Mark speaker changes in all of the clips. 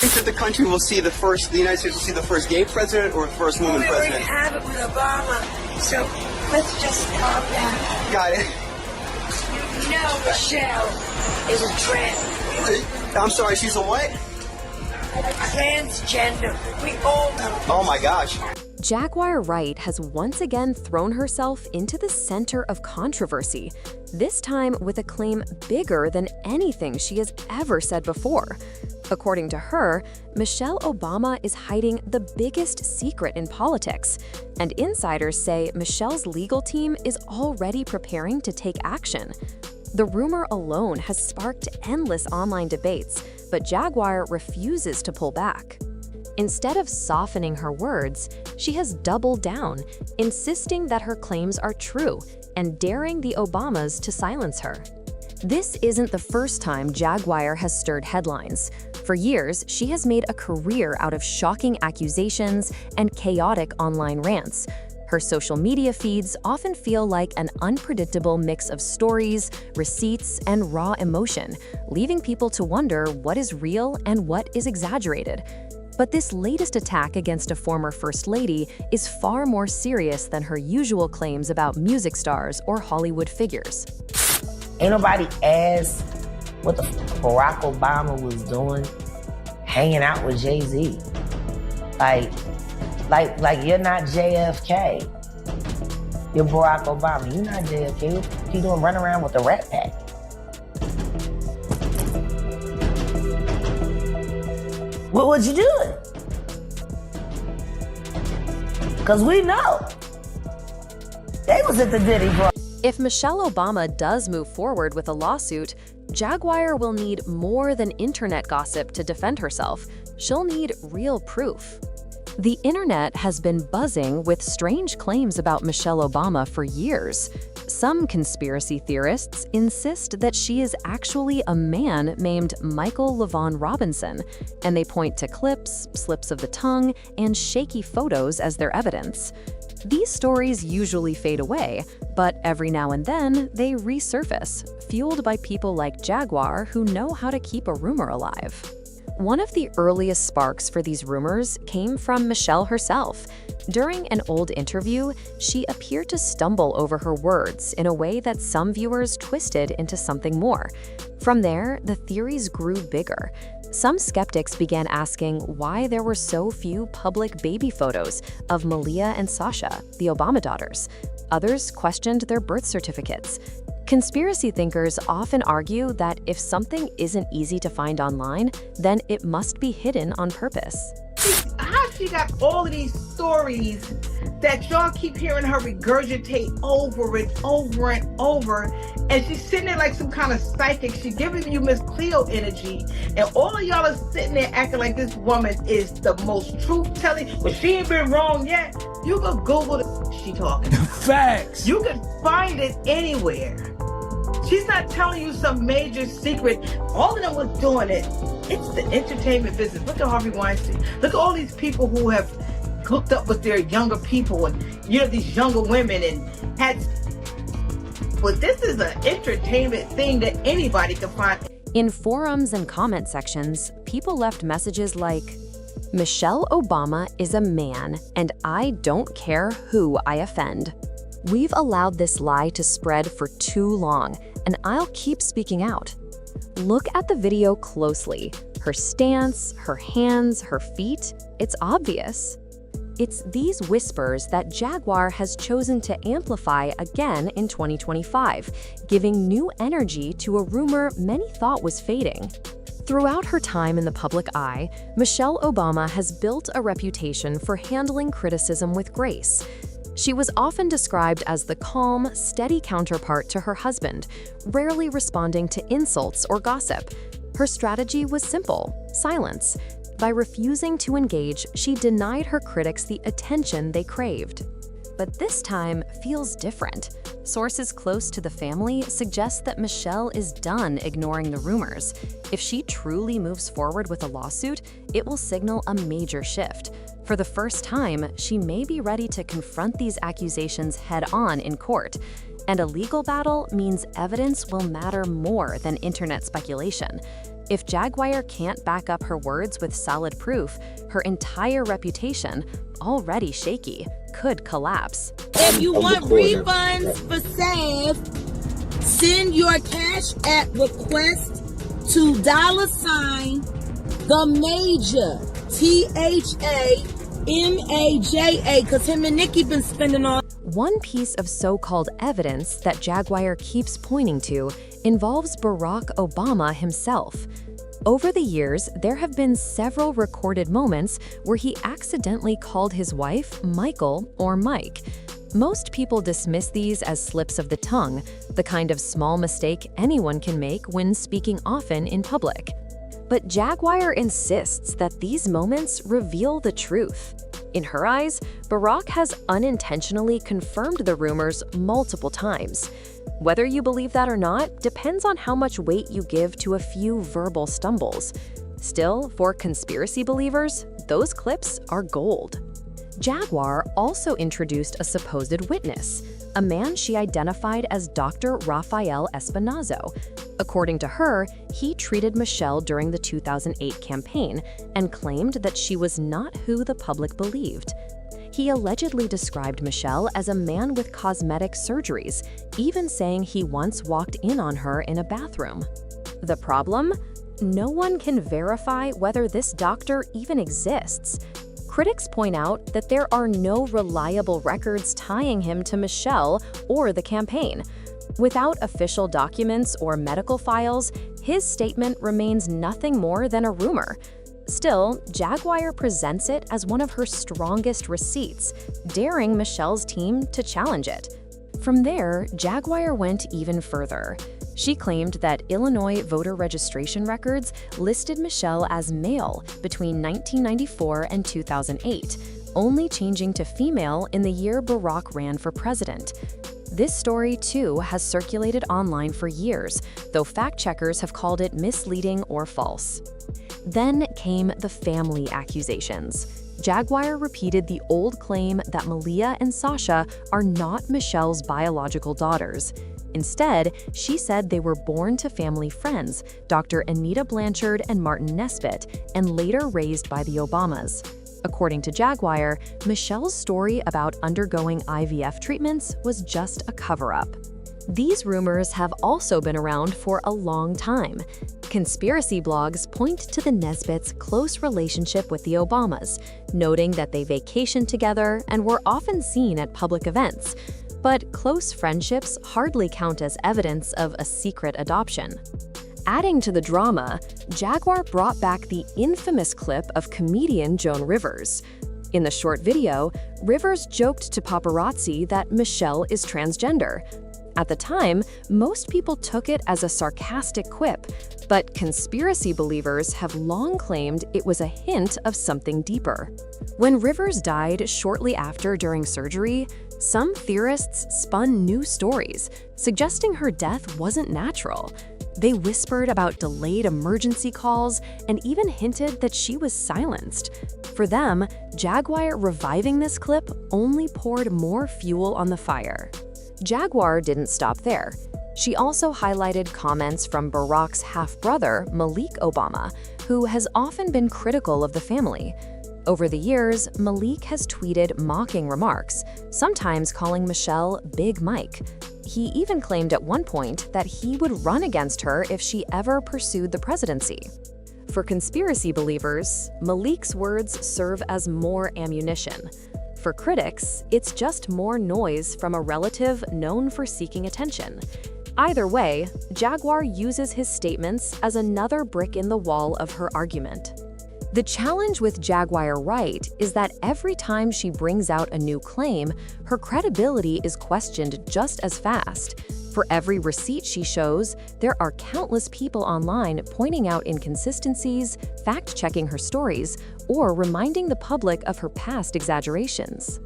Speaker 1: think that the United States will see the first gay president or the first woman
Speaker 2: We already
Speaker 1: president?
Speaker 2: have it with Obama, so let's just calm down.
Speaker 1: Got it.
Speaker 2: You know Michelle is a trans.
Speaker 1: I'm sorry, she's a what?
Speaker 2: Transgender. We all know.
Speaker 1: Oh my gosh.
Speaker 3: Jaguar Wright has once again thrown herself into the center of controversy, this time with a claim bigger than anything she has ever said before. According to her, Michelle Obama is hiding the biggest secret in politics, and insiders say Michelle's legal team is already preparing to take action. The rumor alone has sparked endless online debates, but Jaguar refuses to pull back. Instead of softening her words, she has doubled down, insisting that her claims are true and daring the Obamas to silence her. This isn't the first time Jaguar has stirred headlines. For years, she has made a career out of shocking accusations and chaotic online rants. Her social media feeds often feel like an unpredictable mix of stories, receipts, and raw emotion, leaving people to wonder what is real and what is exaggerated. But this latest attack against a former First Lady is far more serious than her usual claims about music stars or Hollywood figures.
Speaker 4: Ain't nobody asked what the Barack Obama was doing, hanging out with Jay-Z. Like you're not JFK. You're Barack Obama. You're not JFK. What you doing running around with the Rat Pack? What was you doing? Because we know. They was at the Diddy bar.
Speaker 3: If Michelle Obama does move forward with a lawsuit, Jaguar will need more than internet gossip to defend herself. She'll need real proof. The internet has been buzzing with strange claims about Michelle Obama for years. Some conspiracy theorists insist that she is actually a man named Michael LaVaughn Robinson, and they point to clips, slips of the tongue, and shaky photos as their evidence. These stories usually fade away, but every now and then they resurface, fueled by people like Jaguar who know how to keep a rumor alive. One of the earliest sparks for these rumors came from Michelle herself. During an old interview, she appeared to stumble over her words in a way that some viewers twisted into something more. From there, the theories grew bigger. Some skeptics began asking why there were so few public baby photos of Malia and Sasha, the Obama daughters. Others questioned their birth certificates. Conspiracy thinkers often argue that if something isn't easy to find online, then it must be hidden on purpose.
Speaker 5: How she got all of these stories that y'all keep hearing her regurgitate over and over and over, and she's sitting there like some kind of psychic. She's giving you Miss Cleo energy, and all of y'all are sitting there acting like this woman is the most truth-telling, but she ain't been wrong yet. You can Google the she talking.
Speaker 6: Facts.
Speaker 5: You can find it anywhere. She's not telling you some major secret. All of them was doing it. It's the entertainment business. Look at Harvey Weinstein. Look at all these people who have hooked up with their younger people and, you know, these younger women and had. But this is an entertainment thing that anybody can find.
Speaker 3: In forums and comment sections, people left messages like, "Michelle Obama is a man, and I don't care who I offend. We've allowed this lie to spread for too long, and I'll keep speaking out." Look at the video closely. Her stance, her hands, her feet, it's obvious. It's these whispers that Jaguar has chosen to amplify again in 2025, giving new energy to a rumor many thought was fading. Throughout her time in the public eye, Michelle Obama has built a reputation for handling criticism with grace. She was often described as the calm, steady counterpart to her husband, rarely responding to insults or gossip. Her strategy was simple: silence. By refusing to engage, she denied her critics the attention they craved. But this time feels different. Sources close to the family suggest that Michelle is done ignoring the rumors. If she truly moves forward with a lawsuit, it will signal a major shift. For the first time, she may be ready to confront these accusations head-on in court. And a legal battle means evidence will matter more than internet speculation. If Jaguar can't back up her words with solid proof, her entire reputation, already shaky, could collapse.
Speaker 6: If you want refunds for Sav, send your Cash App request to $ the Major, THAMAJA, because him and Nikki been spending all.
Speaker 3: One piece of so-called evidence that Jaguar keeps pointing to involves Barack Obama himself. Over the years, there have been several recorded moments where he accidentally called his wife Michael or Mike. Most people dismiss these as slips of the tongue, the kind of small mistake anyone can make when speaking often in public. But Jaguar insists that these moments reveal the truth. In her eyes, Barack has unintentionally confirmed the rumors multiple times. Whether you believe that or not depends on how much weight you give to a few verbal stumbles. Still, for conspiracy believers, those clips are gold. Jaguar also introduced a supposed witness, a man she identified as Dr. Rafael Espinazo. According to her, he treated Michelle during the 2008 campaign and claimed that she was not who the public believed. He allegedly described Michelle as a man with cosmetic surgeries, even saying he once walked in on her in a bathroom. The problem? No one can verify whether this doctor even exists. Critics point out that there are no reliable records tying him to Michelle or the campaign. Without official documents or medical files, his statement remains nothing more than a rumor. Still, Jaguar presents it as one of her strongest receipts, daring Michelle's team to challenge it. From there, Jaguar went even further. She claimed that Illinois voter registration records listed Michelle as male between 1994 and 2008, only changing to female in the year Barack ran for president. This story, too, has circulated online for years, though fact-checkers have called it misleading or false. Then came the family accusations. Jaguar repeated the old claim that Malia and Sasha are not Michelle's biological daughters. Instead, she said they were born to family friends, Dr. Anita Blanchard and Martin Nesbitt, and later raised by the Obamas. According to Jaguar, Michelle's story about undergoing IVF treatments was just a cover-up. These rumors have also been around for a long time. Conspiracy blogs point to the Nesbitts' close relationship with the Obamas, noting that they vacationed together and were often seen at public events. But close friendships hardly count as evidence of a secret adoption. Adding to the drama, Jaguar brought back the infamous clip of comedian Joan Rivers. In the short video, Rivers joked to paparazzi that Michelle is transgender. At the time, most people took it as a sarcastic quip, but conspiracy believers have long claimed it was a hint of something deeper. When Rivers died shortly after during surgery, some theorists spun new stories, suggesting her death wasn't natural. They whispered about delayed emergency calls and even hinted that she was silenced. For them, Jaguar reviving this clip only poured more fuel on the fire. Jaguar didn't stop there. She also highlighted comments from Barack's half-brother, Malik Obama, who has often been critical of the family. Over the years, Malik has tweeted mocking remarks, sometimes calling Michelle Big Mike. He even claimed at one point that he would run against her if she ever pursued the presidency. For conspiracy believers, Malik's words serve as more ammunition. For critics, it's just more noise from a relative known for seeking attention. Either way, Jaguar uses his statements as another brick in the wall of her argument. The challenge with Jaguar Wright is that every time she brings out a new claim, her credibility is questioned just as fast. For every receipt she shows, there are countless people online pointing out inconsistencies, fact-checking her stories, or reminding the public of her past exaggerations.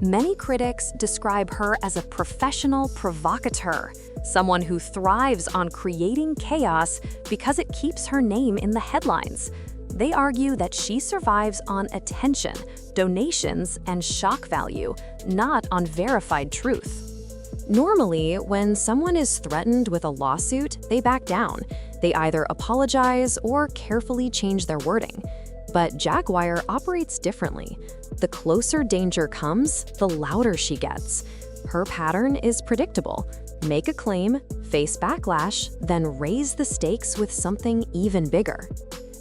Speaker 3: Many critics describe her as a professional provocateur, someone who thrives on creating chaos because it keeps her name in the headlines. They argue that she survives on attention, donations, and shock value, not on verified truth. Normally, when someone is threatened with a lawsuit, they back down. They either apologize or carefully change their wording. But Jaguar operates differently. The closer danger comes, the louder she gets. Her pattern is predictable. Make a claim, face backlash, then raise the stakes with something even bigger.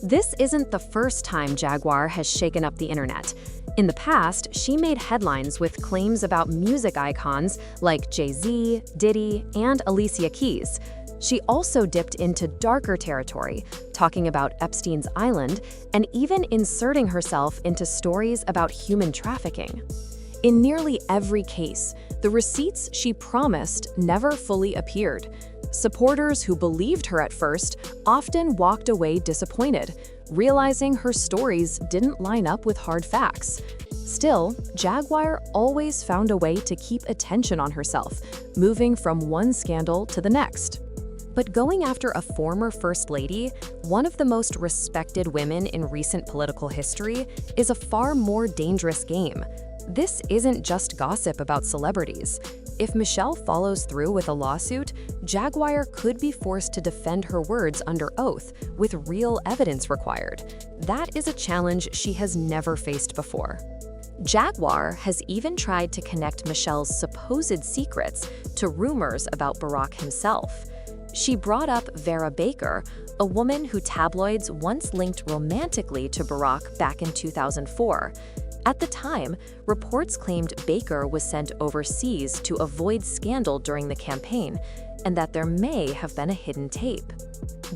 Speaker 3: This isn't the first time Jaguar has shaken up the internet. In the past, she made headlines with claims about music icons like Jay-Z, Diddy, and Alicia Keys. She also dipped into darker territory, talking about Epstein's Island and even inserting herself into stories about human trafficking. In nearly every case, the receipts she promised never fully appeared. Supporters who believed her at first often walked away disappointed, realizing her stories didn't line up with hard facts. Still, Jaguar always found a way to keep attention on herself, moving from one scandal to the next. But going after a former First Lady, one of the most respected women in recent political history, is a far more dangerous game. This isn't just gossip about celebrities. If Michelle follows through with a lawsuit, Jaguar could be forced to defend her words under oath, with real evidence required. That is a challenge she has never faced before. Jaguar has even tried to connect Michelle's supposed secrets to rumors about Barack himself. She brought up Vera Baker, a woman who tabloids once linked romantically to Barack back in 2004. At the time, reports claimed Baker was sent overseas to avoid scandal during the campaign, and that there may have been a hidden tape.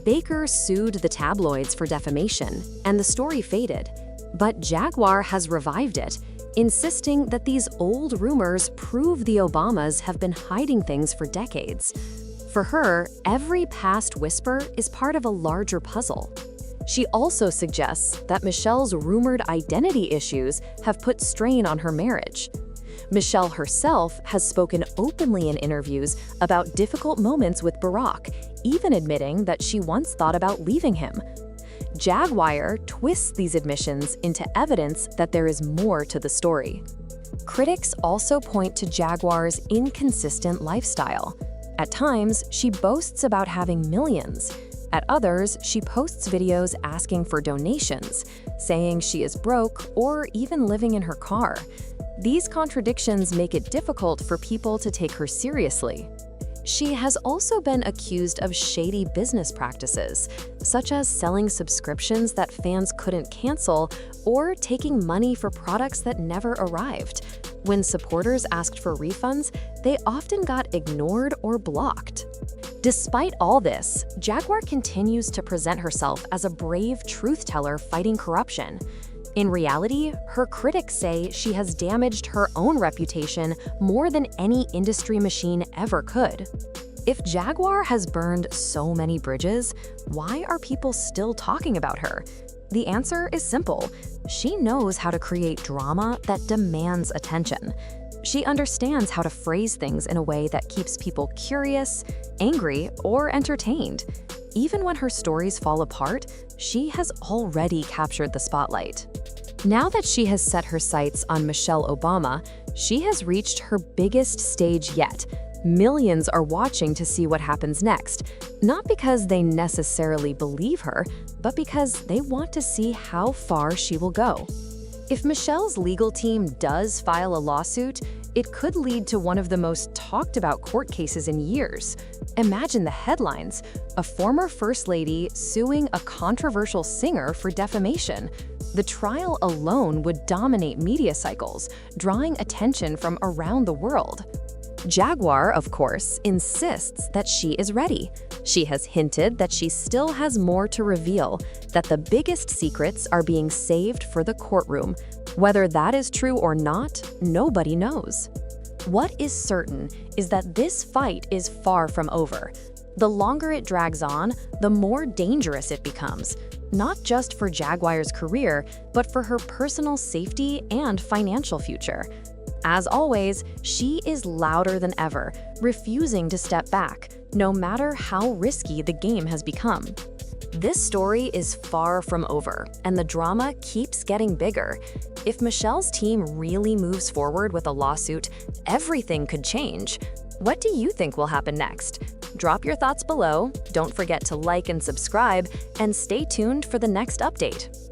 Speaker 3: Baker sued the tabloids for defamation, and the story faded. But Jaguar has revived it, insisting that these old rumors prove the Obamas have been hiding things for decades. For her, every past whisper is part of a larger puzzle. She also suggests that Michelle's rumored identity issues have put strain on her marriage. Michelle herself has spoken openly in interviews about difficult moments with Barack, even admitting that she once thought about leaving him. Jaguar twists these admissions into evidence that there is more to the story. Critics also point to Jaguar's inconsistent lifestyle. At times, she boasts about having millions. At others, she posts videos asking for donations, saying she is broke or even living in her car. These contradictions make it difficult for people to take her seriously. She has also been accused of shady business practices, such as selling subscriptions that fans couldn't cancel or taking money for products that never arrived. When supporters asked for refunds, they often got ignored or blocked. Despite all this, Jaguar continues to present herself as a brave truth-teller fighting corruption. In reality, her critics say she has damaged her own reputation more than any industry machine ever could. If Jaguar has burned so many bridges, why are people still talking about her? The answer is simple. She knows how to create drama that demands attention. She understands how to phrase things in a way that keeps people curious, angry, or entertained. Even when her stories fall apart, she has already captured the spotlight. Now that she has set her sights on Michelle Obama, she has reached her biggest stage yet. Millions are watching to see what happens next, not because they necessarily believe her, but because they want to see how far she will go. If Michelle's legal team does file a lawsuit, it could lead to one of the most talked about court cases in years. Imagine the headlines: a former First Lady suing a controversial singer for defamation. The trial alone would dominate media cycles, drawing attention from around the world. Jaguar, of course, insists that she is ready. She has hinted that she still has more to reveal, that the biggest secrets are being saved for the courtroom. Whether that is true or not, nobody knows. What is certain is that this fight is far from over. The longer it drags on, the more dangerous it becomes, not just for Jaguar's career, but for her personal safety and financial future. As always, she is louder than ever, refusing to step back, no matter how risky the game has become. This story is far from over, and the drama keeps getting bigger. If Michelle's team really moves forward with a lawsuit, everything could change. What do you think will happen next? Drop your thoughts below, don't forget to like and subscribe, and stay tuned for the next update.